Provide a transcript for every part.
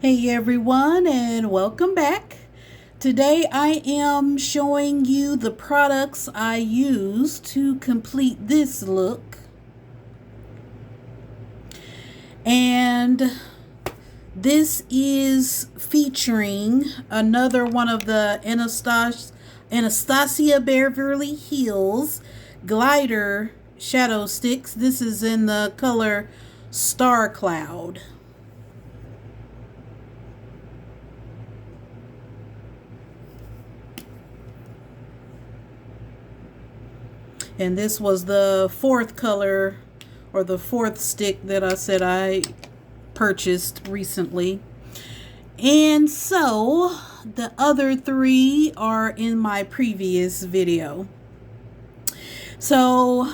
Hey everyone, and welcome back. Today I am showing you the products I use to complete this look. And this is featuring another one of the Anastasia Beverly Hills Glidr shadow sticks. This is in the color StarCloud. And this was the fourth color, or the fourth stick that I said I purchased recently. And so the other three are in my previous video. So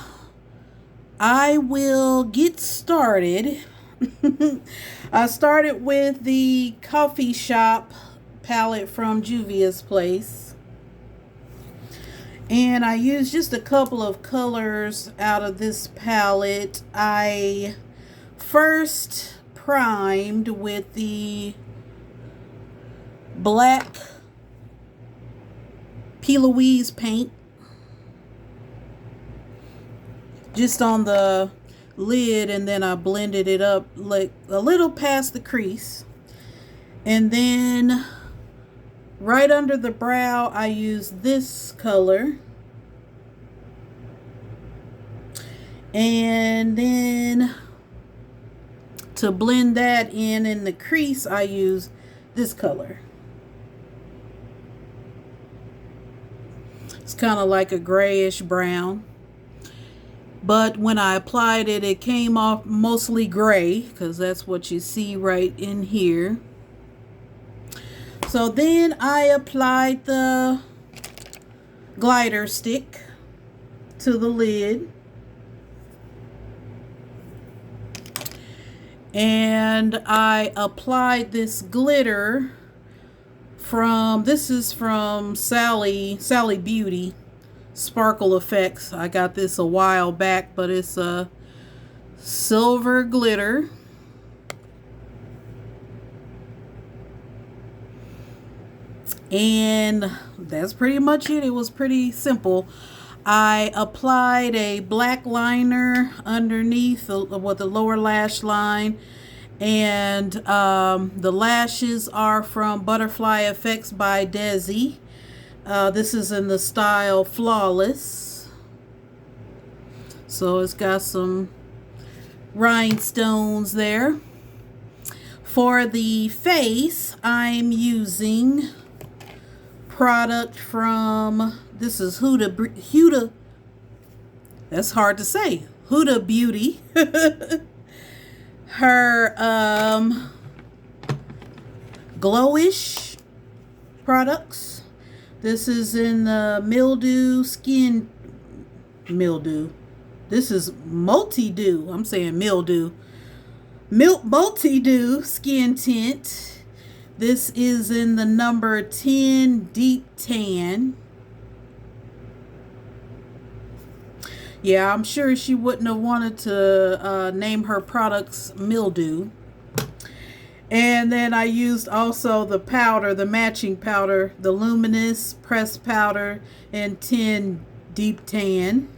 I will get started. I started with the Coffee Shop palette from Juvia's Place. And I used just a couple of colors out of this palette. I first primed with the black P. Louise paint, just on the lid, and then I blended it up like a little past the crease. And then right under the brow, I used this color. And then to blend that in the crease, I use this color. It's kind of like a grayish brown. But when I applied it, it came off mostly gray, because that's what you see right in here. So then I applied the glider stick to the lid. And I applied this glitter this is from Sally Beauty Sparkle Effects. I got this a while back, but it's a silver glitter. And that's pretty much it. It was pretty simple. I applied a black liner underneath with the lower lash line. And the lashes are from Butterfly Effects by Desi. This is in the style Flawless. So it's got some rhinestones there. For the face, I'm using product from, this is Huda, that's hard to say, Huda Beauty. Her glowish products. This is in the skin mildew. This is multi-dew. I'm saying mildew. Multi-dew skin tint. This is in the number 10 Deep Tan. Yeah, I'm sure she wouldn't have wanted to name her products mildew. And then I used also the powder, the matching powder, the Luminous Pressed Powder in 10 Deep Tan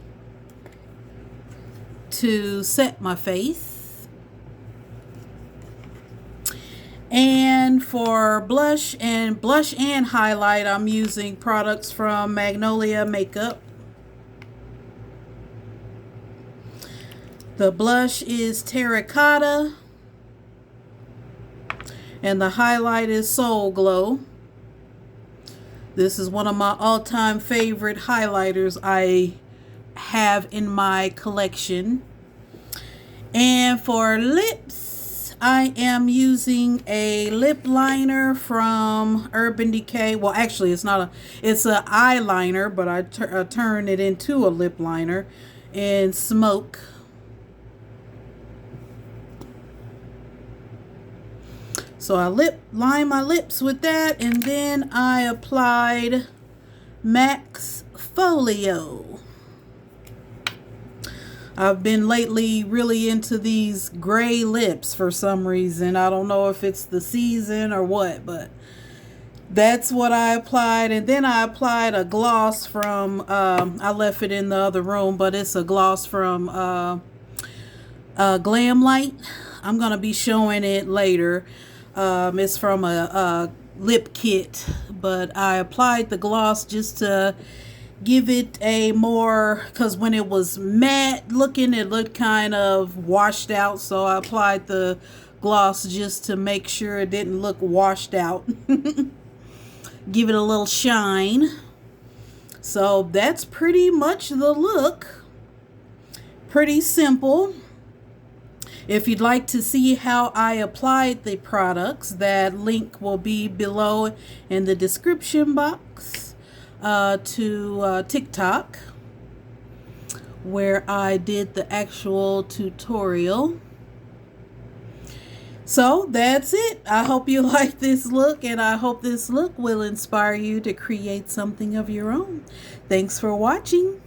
to set my face. And for blush and highlight, I'm using products from Magnolia Makeup. The blush is Terracotta. And the highlight is Soul Glow. This is one of my all-time favorite highlighters I have in my collection. And for lips, I am using a lip liner from Urban Decay. Well, actually, it's not it's an eyeliner, but I turn it into a lip liner in Smoke. So I line my lips with that, and then I applied Max Folio. I've been lately really into these gray lips for some reason. I don't know if it's the season or what, but that's what I applied. And then I applied a gloss from, I left it in the other room, but it's a gloss from Glam Light. I'm going to be showing it later. It's from a lip kit, but I applied the gloss just to give it a more, because when it was matte looking, it looked kind of washed out. So I applied the gloss just to make sure it didn't look washed out. Give it a little shine. So that's pretty much the look. Pretty simple. If you'd like to see how I applied the products, that link will be below in the description box. To TikTok, where I did the actual tutorial. So that's it. I hope you like this look, and I hope this look will inspire you to create something of your own. Thanks for watching.